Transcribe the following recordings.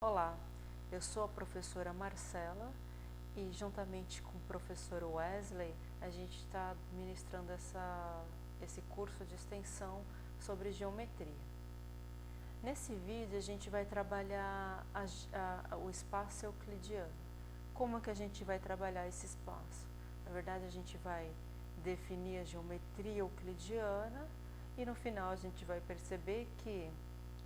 Olá, eu sou a professora Marcela e juntamente com o professor Wesley a gente está ministrando esse curso de extensão sobre geometria. Nesse vídeo a gente vai trabalhar o espaço euclidiano. Como que a gente vai trabalhar esse espaço? Na verdade a gente vai definir a geometria euclidiana e no final a gente vai perceber que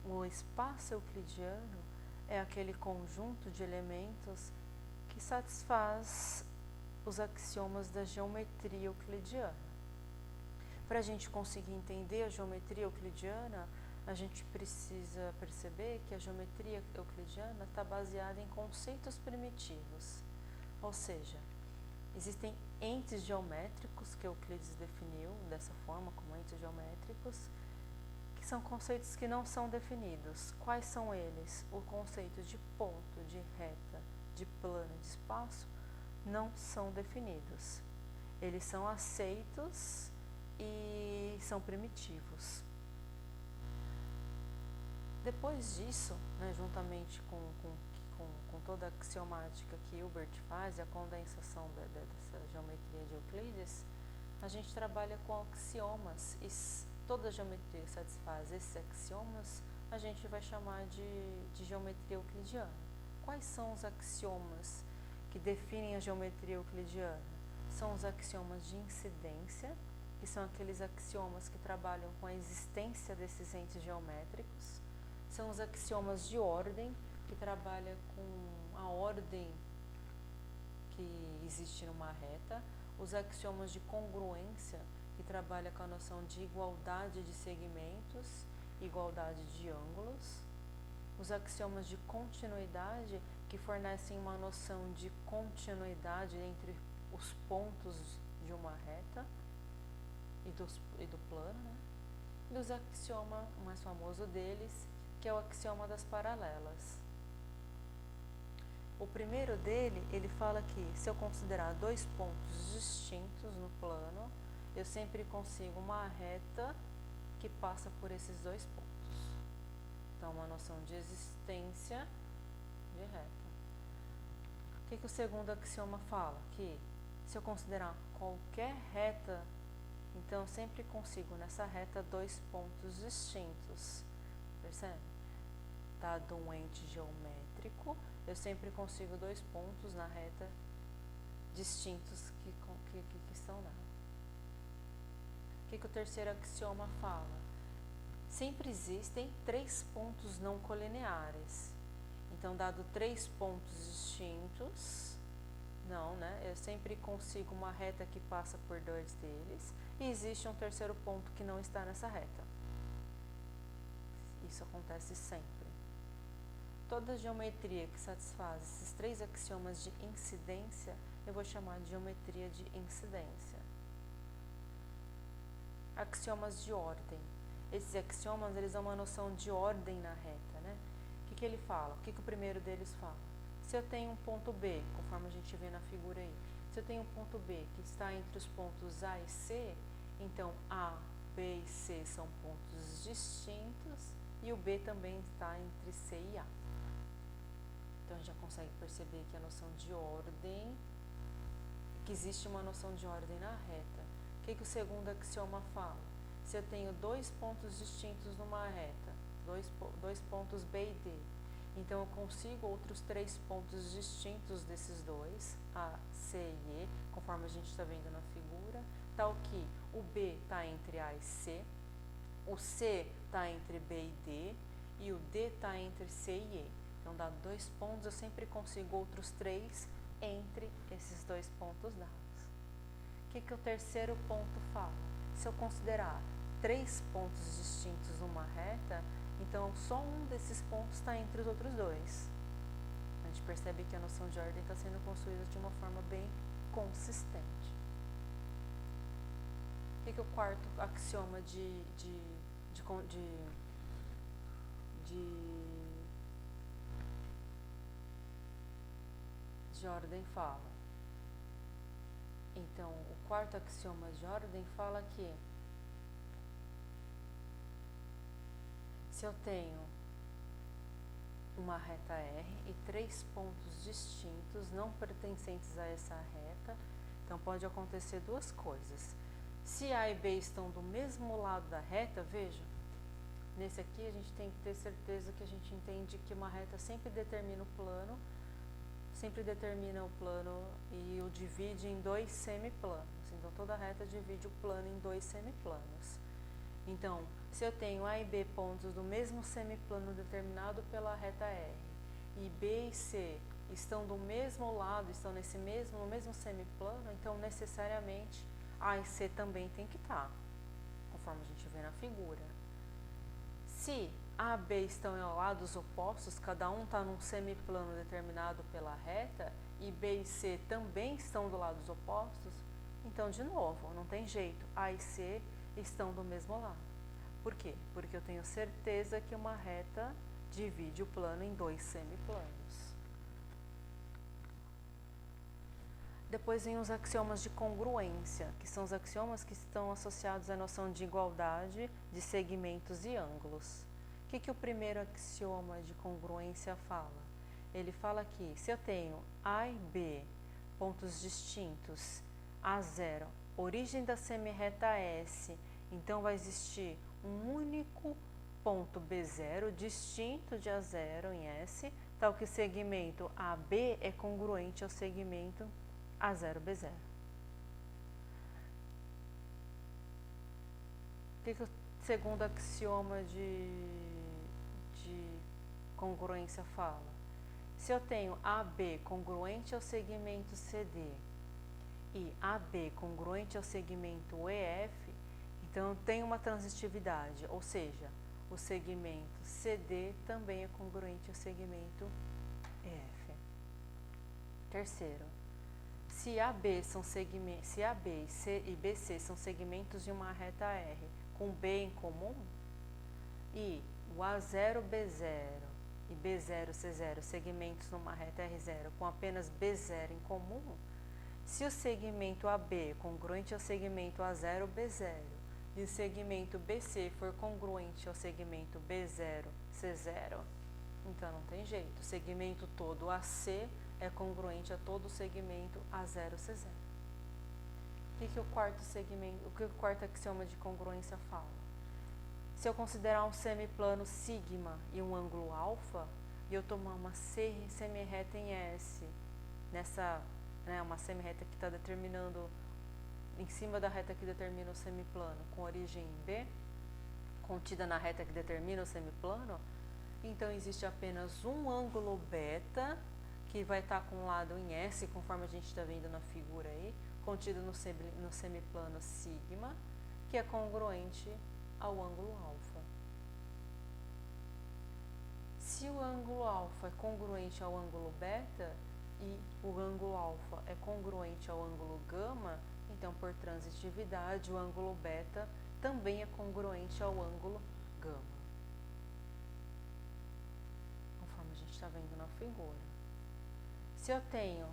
o espaço euclidiano é aquele conjunto de elementos que satisfaz os axiomas da geometria euclidiana. Para a gente conseguir entender a geometria euclidiana, a gente precisa perceber que a geometria euclidiana está baseada em conceitos primitivos, ou seja, existem entes geométricos que Euclides definiu dessa forma, como entes geométricos, que são conceitos que não são definidos. Quais são eles? O conceito de ponto, de reta, de plano, de espaço, não são definidos. Eles são aceitos e são primitivos. Depois disso, né, juntamente com toda a axiomática que Hilbert faz e a condensação dessa geometria de Euclides, a gente trabalha com axiomas e toda a geometria que satisfaz esses axiomas a gente vai chamar de geometria euclidiana. Quais são os axiomas que definem a geometria euclidiana? São os axiomas de incidência, que são aqueles axiomas que trabalham com a existência desses entes geométricos. São os axiomas de ordem, que trabalham com a ordem que existe numa reta. Os axiomas de congruência, que trabalha com a noção de igualdade de segmentos, igualdade de ângulos. Os axiomas de continuidade, que fornecem uma noção de continuidade entre os pontos de uma reta e do plano, né? E os axiomas, o mais famoso deles, que é o axioma das paralelas. O primeiro dele, ele fala que se eu considerar dois pontos distintos no plano, eu sempre consigo uma reta que passa por esses dois pontos. Então, uma noção de existência de reta. O que o segundo axioma fala? Que se eu considerar qualquer reta, então eu sempre consigo nessa reta dois pontos distintos. Percebe? Dado um ente geométrico, eu sempre consigo dois pontos na reta distintos que estão lá. O que o terceiro axioma fala? Sempre existem três pontos não colineares. Então, dado três pontos distintos, não, né? Eu sempre consigo uma reta que passa por dois deles e existe um terceiro ponto que não está nessa reta. Isso acontece sempre. Toda geometria que satisfaz esses três axiomas de incidência, eu vou chamar de geometria de incidência. Axiomas de ordem. Esses axiomas, eles dão uma noção de ordem na reta, né? O que ele fala? O que o primeiro deles fala? Se eu tenho um ponto B, conforme a gente vê na figura aí, se eu tenho um ponto B que está entre os pontos A e C, então A, B e C são pontos distintos e o B também está entre C e A. Então, a gente já consegue perceber que a noção de ordem, que existe uma noção de ordem na reta. O que o segundo axioma fala? Se eu tenho dois pontos distintos numa reta, dois pontos B e D, então eu consigo outros três pontos distintos desses dois, A, C e E, conforme a gente está vendo na figura, tal que o B está entre A e C, o C está entre B e D e o D está entre C e E. Então, dado dois pontos, eu sempre consigo outros três entre esses dois pontos dados. O que o terceiro ponto fala? Se eu considerar três pontos distintos numa reta, então só um desses pontos está entre os outros dois. A gente percebe que a noção de ordem está sendo construída de uma forma bem consistente. O que o quarto axioma de ordem fala? Então, o quarto axioma de ordem fala que se eu tenho uma reta R e 3 pontos distintos não pertencentes a essa reta. Então pode acontecer duas coisas. Se A e B estão do mesmo lado da reta, veja, nesse aqui a gente tem que ter certeza que a gente entende que uma reta sempre determina o plano e o divide em dois semiplanos. Então toda reta divide o plano em dois semiplanos. Então, se eu tenho A e B pontos do mesmo semiplano determinado pela reta R, e B e C estão do mesmo lado, estão no mesmo semiplano, então necessariamente A e C também tem que estar, conforme a gente vê na figura. Se A e B estão em lados opostos, cada um está num semiplano determinado pela reta, e B e C também estão do lados opostos, então, de novo, não tem jeito, A e C estão do mesmo lado. Por quê? Porque eu tenho certeza que uma reta divide o plano em dois semiplanos. Depois vem os axiomas de congruência, que são os axiomas que estão associados à noção de igualdade de segmentos e ângulos. O que o primeiro axioma de congruência fala? Ele fala que se eu tenho A e B, pontos distintos, A0, origem da semirreta S, então vai existir um único ponto B0 distinto de A0 em S, tal que o segmento AB é congruente ao segmento A0B0. O que o segundo axioma de congruência fala? Se eu tenho AB congruente ao segmento CD e AB congruente ao segmento EF, então tem uma transitividade, ou seja, o segmento CD também é congruente ao segmento EF. Terceiro, se AB e BC são segmentos de uma reta R com B em comum, e o A0, B0 e B0, C0 segmentos numa reta R0 com apenas B0 em comum, se o segmento AB é congruente ao segmento A0, B0 e o segmento BC for congruente ao segmento B0, C0, então não tem jeito, o segmento todo AC é congruente a todo o segmento A0, C0. O que o quarto axioma de congruência fala? Se eu considerar um semiplano sigma e um ângulo alfa, e eu tomar uma semirreta em S, uma semirreta que está determinando, em cima da reta que determina o semiplano, com origem em B, contida na reta que determina o semiplano, então existe apenas um ângulo beta, que vai estar com um lado em S, conforme a gente está vendo na figura aí, contido no semiplano sigma, que é congruente ao ângulo alfa. Se o ângulo alfa é congruente ao ângulo beta e o ângulo alfa é congruente ao ângulo gama, então por transitividade o ângulo beta também é congruente ao ângulo gama, conforme a gente está vendo na figura. Se eu tenho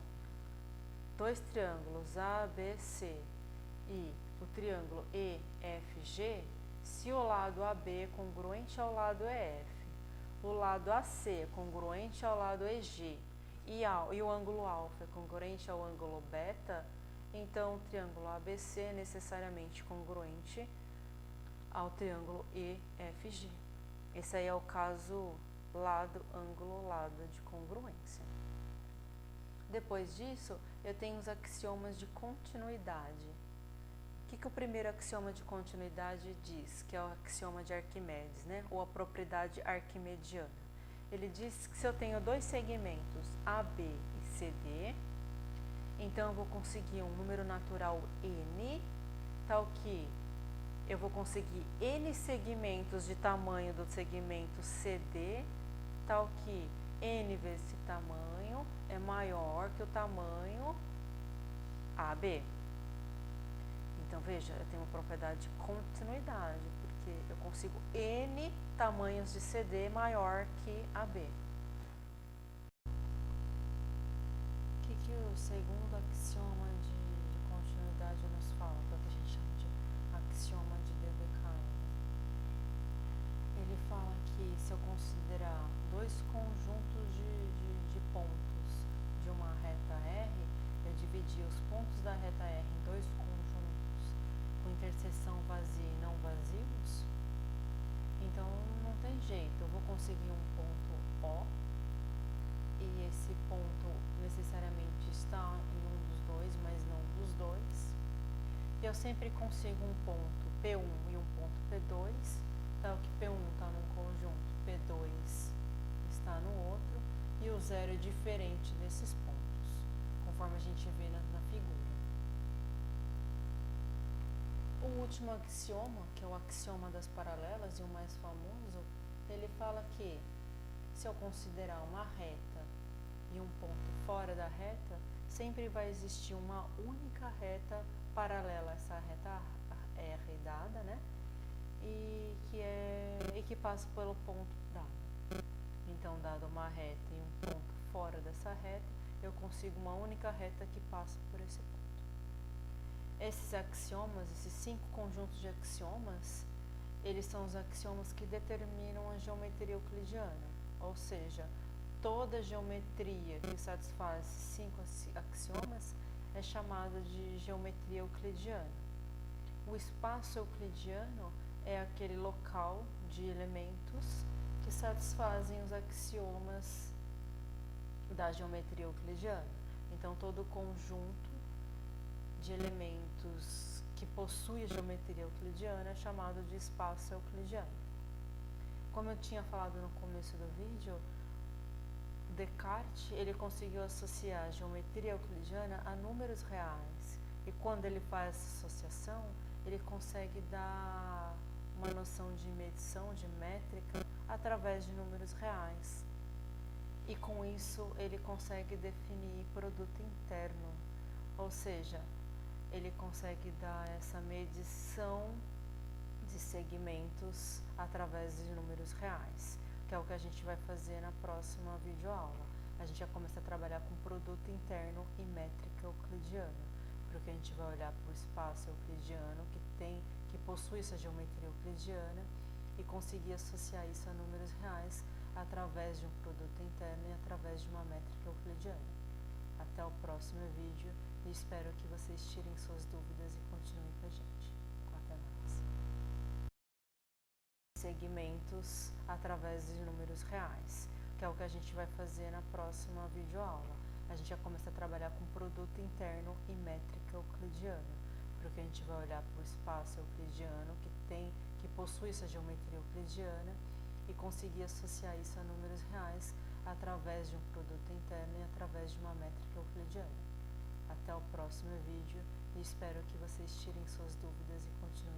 dois triângulos ABC e o triângulo EFG, se o lado AB é congruente ao lado EF, o lado AC é congruente ao lado EG e o ângulo alfa é congruente ao ângulo beta, então o triângulo ABC é necessariamente congruente ao triângulo EFG. Esse aí é o caso lado, ângulo, lado de congruência. Depois disso, eu tenho os axiomas de continuidade. O que o primeiro axioma de continuidade diz? Que é o axioma de Arquimedes, né? Ou a propriedade arquimediana. Ele diz que se eu tenho dois segmentos AB e CD, então eu vou conseguir um número natural N, tal que eu vou conseguir N segmentos de tamanho do segmento CD, tal que N vezes esse tamanho é maior que o tamanho AB. Então, veja, eu tenho uma propriedade de continuidade, porque eu consigo N tamanhos de CD maior que AB. O que o segundo axioma de continuidade nos fala? Que é o que a gente chama de axioma de Dedekind. Ele fala que se eu considerar dois conjuntos conseguir um ponto O, e esse ponto necessariamente está em um dos dois, mas não dos dois. E eu sempre consigo um ponto P1 e um ponto P2, tal que P1 está num conjunto, P2 está no outro, e o zero é diferente desses pontos, conforme a gente vê na figura. O último axioma, que é o axioma das paralelas e o mais famoso, ele fala que se eu considerar uma reta e um ponto fora da reta, sempre vai existir uma única reta paralela a essa reta R dada, né? E que passa pelo ponto dado. Então, dado uma reta e um ponto fora dessa reta, eu consigo uma única reta que passa por esse ponto. Esses axiomas, esses 5 conjuntos de axiomas, eles são os axiomas que determinam a geometria euclidiana, ou seja, toda geometria que satisfaz esses 5 axiomas é chamada de geometria euclidiana. O espaço euclidiano é aquele local de elementos que satisfazem os axiomas da geometria euclidiana. Então, todo conjunto de elementos que possui a geometria euclidiana é chamado de espaço euclidiano. Como eu tinha falado no começo do vídeo, Descartes ele conseguiu associar a geometria euclidiana a números reais. E quando ele faz essa associação, ele consegue dar uma noção de medição, de métrica, através de números reais. E com isso ele consegue definir produto interno, ou seja, ele consegue dar essa medição de segmentos através de números reais, que é o que a gente vai fazer na próxima videoaula. A gente já começa a trabalhar com produto interno e métrica euclidiana, porque a gente vai olhar para o espaço euclidiano que possui essa geometria euclidiana e conseguir associar isso a números reais através de um produto interno e através de uma métrica euclidiana. Até o próximo vídeo e espero que vocês tirem suas dúvidas e continuem com a gente. Até mais. Segmentos através de números reais, que é o que a gente vai fazer na próxima videoaula. A gente já começa a trabalhar com produto interno e métrica euclidiana, porque a gente vai olhar para o espaço euclidiano que possui essa geometria euclidiana e conseguir associar isso a números reais através de um produto interno e através de uma métrica euclidiana. Até o próximo vídeo e espero que vocês tirem suas dúvidas e continuem